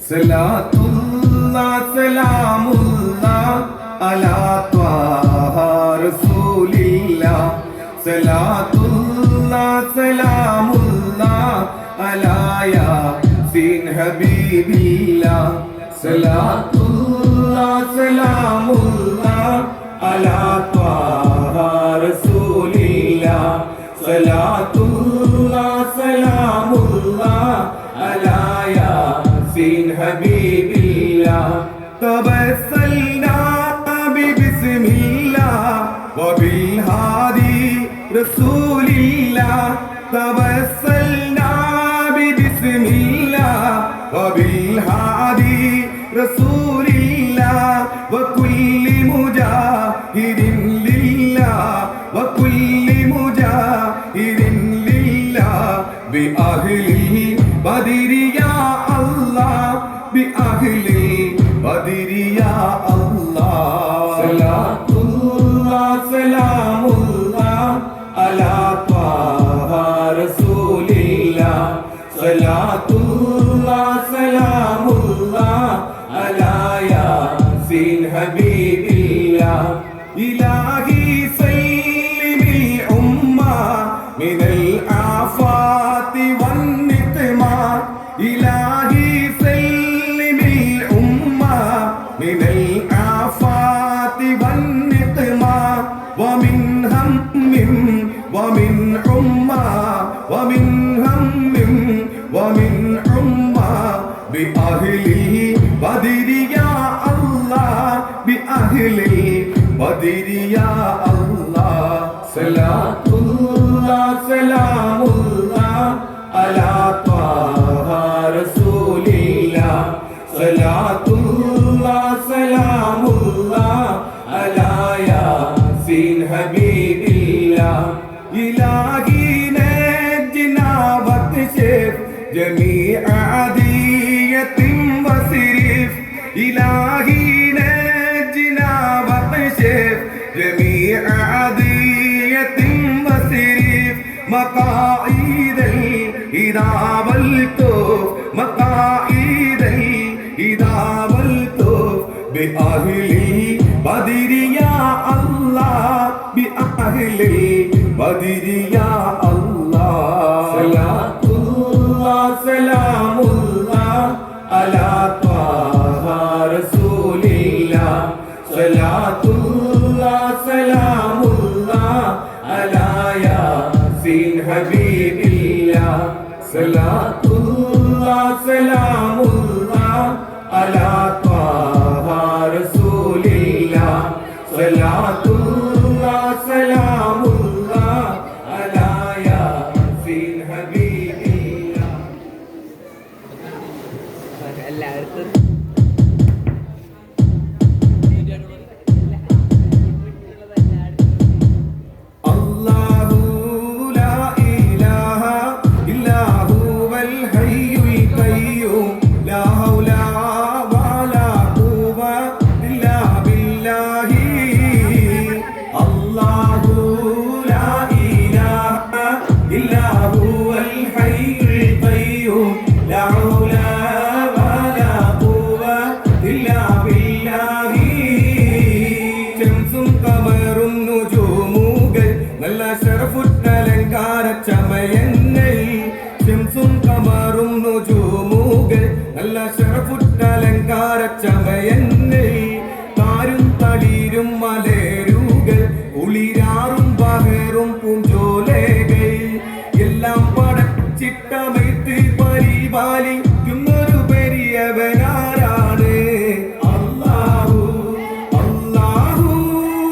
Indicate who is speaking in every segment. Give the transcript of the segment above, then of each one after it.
Speaker 1: സലാത്തുല്ലാഹ് സലാമുല്ലാഹ് അലാ ത്വാഹ റസൂലില്ലാഹ് സലാത്തുല്ലാഹ് സലാമുല്ലാഹ് അലാ യാസീൻ ഹബീബില്ലാഹ് സലാത്തുല്ലാഹ് സലാമുല്ലാഹ് അലാ ത്വാഹ റസൂലില്ലാഹ് സലാത്തുല്ലാഹ് സലാമുല്ലാഹ് അലാ യാസീൻ ഹബീബില്ലാഹ് തവസ്സൽനാ ബിസ്മില്ലാഹ് വബിൽഹാദി റസൂലില്ലാഹ് തവസ്സൽനാ ബിസ്മില്ലാഹ് വബിൽഹാദി റസൂലില്ലാഹ് വകുല്ലി മുജാഹിദിൻ ലില്ലാഹ് വകുല്ലി മുജാഹിദിൻ ലില്ലാഹ് ബിഅഹ്ലി ബദരി യാ അല്ലാഹ് ബിഅഹ്ലി ബദരി യാ അല്ലാഹ് സലാത്തുല്ലാഹ് സലാമുല്ലാഹ് അലാ ത്വാഹ റസൂലില്ലാഹ് സലാത്തുല്ലാഹ് സലാമുല്ലാഹ് അലാ യാസീൻ ഹബീബില്ലാഹ് ഇലാഹി സല്ലിമിൽ ഉമ്മ മിനൽ ആഫാതി വന്നിഖ്മാ ഇലാഹി സല്ലിമിൽ ഉമ്മ മിനൽ ആഫാതി വന്നിഖ്മാ വമിൻ ഹമ്മിൻ വമിൻ ഉമ്മ വമിൻ ഹമ്മിൻ വമിൻ ഉമ്മ ബിഅഹ്ലി ബദരി യാ അല്ലാഹ് ബിഅഹ്ലി ബദരി യാ അല്ലാഹ് സലാത്തുല്ലാഹ് സലാമുല്ലാഹ് അലാ ത്വാഹ റസൂലില്ലാഹ് സലാത്തുല്ലാഹ് സലാമുല്ലാഹ് അലാ യാസീൻ ഹബീബില്ലാഹ് ഇലാഹി നജ്നാ വക്ശിഫ് ജമീഅ അദിയത്തിൻ വസിരിഫ് ഇലാഹി നജ്നാ വക്ശിഫ് ജമീഅ അദിയത്തിൻ വസിരിഫ് മഖായിദൽ ഇദാവൽ തുഫ് മഖായിദൽ ഇദാവൽ തുഫ് ബിഅഹ്ലി ബദരി യാ അല്ലാഹ് ബിഅഹ്ലി ബദരി യാ അല്ലാഹ് സലാത്തുല്ലാഹ് സലാമുല്ലാഹ് അലാ ത്വാഹ റസൂലില്ലാഹ് സലാത്തുല്ലാഹ് സലാമുല്ലാഹ് അലാ യാസീൻ ഹബീബില്ലാഹ് സലാത്തുല്ലാഹ് സലാമുല്ലാഹ് അലാ ത്വാഹ റസൂലില്ലാഹ് സലാത്തുല്ലാഹ് സലാമുല്ലാഹ് അലാ യാസീൻ ഹബീബില്ലാഹ്
Speaker 2: എല്ലാവർക്കും
Speaker 1: അല്ലാഹു ലാ ഇലാഹ ഇല്ലാ ഹുവൽ ഹയ്യുൽ ഖയ്യൂം ലാ ഹൗല വലാ ഖുവത ഇല്ലാ ബില്ലാഹി അല്ലാഹു ലാ ഇലാഹ ഇല്ലാ ഹുവൽ ഹയ്യുൽ ഖയ്യൂം ലാ ഹൗല വലാ ഖുവത ഇല്ലാ ബില്ലാഹി ശംസും ഖമറും നുജൂമുകൾ നല്ല ശറഫുറ്റലങ്കാര ചമയങ്ങൾ ശംസും ഖമറും നുജൂമുകൾ നല്ല ശറഫുറ്റലങ്കാര ചമയങ്ങൾ താരും തളിരും മലരുകൾ കുളിരാറും ബഹറും പൂഞ്ചോലകൾ എല്ലാം പടച്ചിട്ടമൈത്ത് പരിപാലിക്കുന്നൊരു പെരിയവനാരാണ് അല്ലാഹു അല്ലാഹു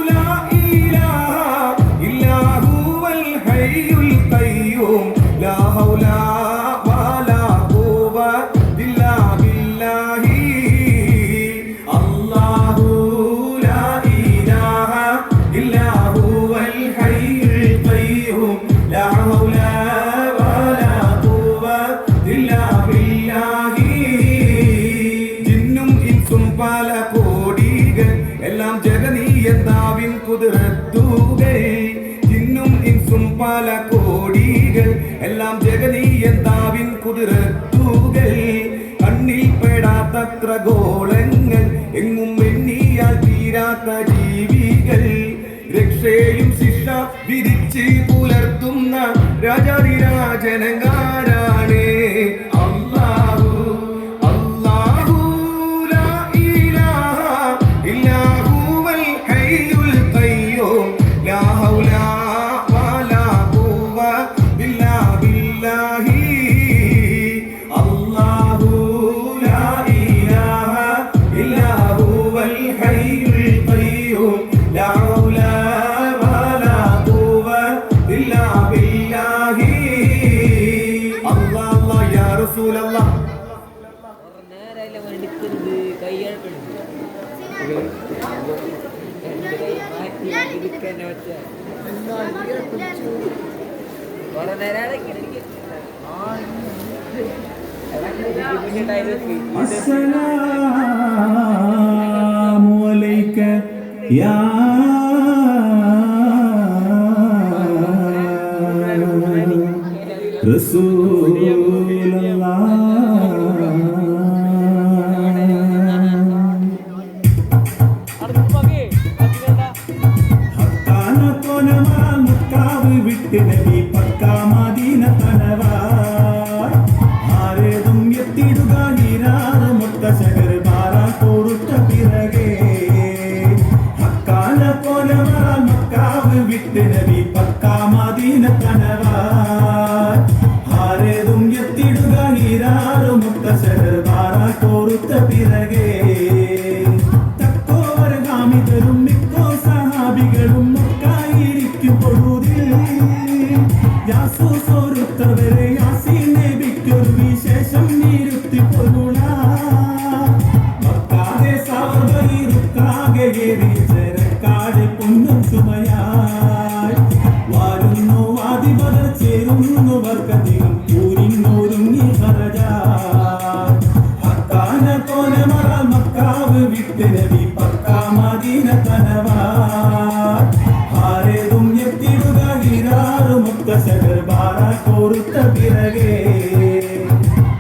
Speaker 1: ലാ ഇലാഹ ഇല്ലാ ഹുവൽ ഹയ്യുൽ ഖയ്യൂം ലാ ഹൗല വലാ ഖുവത ഇല്ലാ ബില്ലാഹി അല്ലാഹു ലാ ഇലാഹ ഇല്ലാ ഹുവൽ ഹയ്യുൽ ഖയ്യൂം ലാ ഹൗല വലാ ഖുവത ഇല്ലാ ബില്ലാഹി ജിന്നും ഇൻസും പല കോടികൾ എല്ലാം ജഗനീയതാവിൻ കുതിരത്തുകൾ ജിന്നും ഇൻസും പല കോടികൾ എല്ലാം ജഗനീയതാവിൻ കുതിരത്തുകൾ കണ്ണിൽ പെടാത്ത എത്ര ഗോളങ്ങൾ എങ്ങും എണ്ണിയാൽ തീരാത്ത ജീവികൾ രക്ഷയും ശിക്ഷ വിധിച്ച് പുലർത്തുന്ന രാജാതിരാജനങ്കാരാണ് അല്ലാഹു അല്ലാഹു ലാ ഇലാഹ ഇല്ലാഹു വൽ ഹയ്യുൽ ഖയ്യൂം ലാ ഹൗല വലാ ഖുവത ഇല്ലാ ബില്ലാഹി അല്ലാഹു ലാ ഇലാഹ ഇല്ലാഹു വൽ ഹയ്യുൽ ഖയ്യൂം ലാ ഹൗല വലാ ഖുവത ഇല്ലാ ബില്ലാഹി അല്ലാഹ് യാ റസൂലല്ലാഹ്
Speaker 2: നേരല്ല എടുക്കരുത് കൈയ്യഴക്കരുത് മാറ്റി എടുക്കാൻ വെച്ച കുറെ നേരം
Speaker 3: അസ്സലാമു അലൈക യാ വിട്ട് നബി പക്കാ മദീന തനവായ് ആരേതും എത്തിടുക ഹീരാറ് മുത്ത ശകർ ബാറ കൊടുത്ത പിറകെ ഹക്കാല കോലമറ മക്കാവ് വിട്ട് നബി പക്കാ മദീന തനവായ് ആരേതും എത്തിടുക ഹീരാറ് മുത്ത ശകർ ബാറ കൊടുത്ത പിറകെ തക്കോവർ ഹാമിദരും മിക്കോ സഹാബികളും മക്കായിരിക്കും പൊഴുതിൽ യാസൂസോരുത്തവരെ യാസീൻ നബിക്കൊരു വിശേഷം നിരുത്തി പൊരുള മക്കാതെ സാവബൈറുക്കാകെ ഏറിച്ചരക്കാട് പൊന്നും ചുമയായി വാരുന്നു വാദിപതർ ചേരുന്നു വർക്കധികം ൂരിന്നൊരുങ്ങി ഹറജായി ഹക്കാന കോലമറ മക്കാവ് വിട്ട് നബി പക്കാ മദീന തനവായ് ആരേതും എത്തിടുക ഹീരാറ് മുത്ത ശകർ ബാറ കൊടുത്ത പിറകെ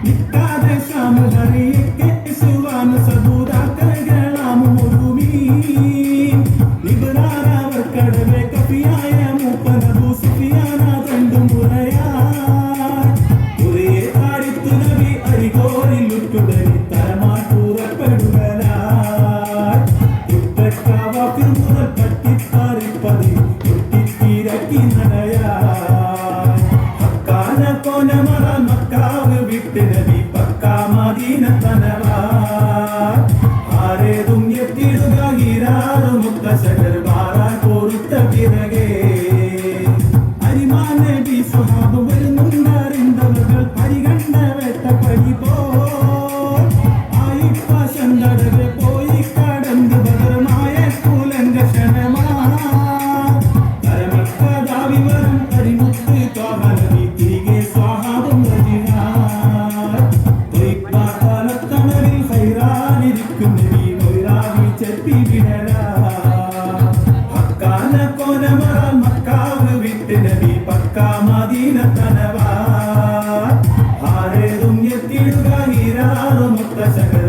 Speaker 3: നിൽക്കാതെ ശാമുഹറിയൊക്കെ സുവാന് സദൂതാക്കളാമു മുഴുമീ നിബറാറവർ കടവെ കഫിയായ മൂപ്പനബു സുഫിയാന തണ്ടു മുറയാ താടിത്തു നബി അരികോരിൽ ഉറ്റുടരി തലമാറ്റൂറപ്പെടുകലായി കുറ്റക്കാവാക്കിൽ മുതൽ പറ്റിപ്പാറിപ്പതി കുട്ടിത്തിരക്കി നടയായി ഹക്കാന കോനമറ മക്കാവ് വിട്ട് നബി പക്കാ മദീന തനവായ് ആരേതും എത്തിടുക ഹീരാറ് മുത്ത ശകർ ബാറ കൊടുത്ത പിറകെ അരിമാൻ നബി സ്വഹാബ് വരുന്നുണ്ടറിന്തവകൾ പരികണ്ട വേട്ട പരി പോ ആയിപ്പാശന്തടവെ പോയി കടന്ന് ബദർമായ കൂലങ്ക ക്ഷണമാ തരമക്കഥാവിവരം കരിമുത്ത് ത്വാഹനബി തിരികെ സ്വഹാബും കാലത്തണലിൽ ഹൈറാനിരിക്കും നബി മൊയ്റാവി ചെപ്പി വിടലാ ഹക്കാന കോനമറ മക്കാവ് വിട്ട് നബി പക്കാ മദീന തനവായ് ആരേതും എത്തിടുക ഹീരാറ് മുത്ത ശകർ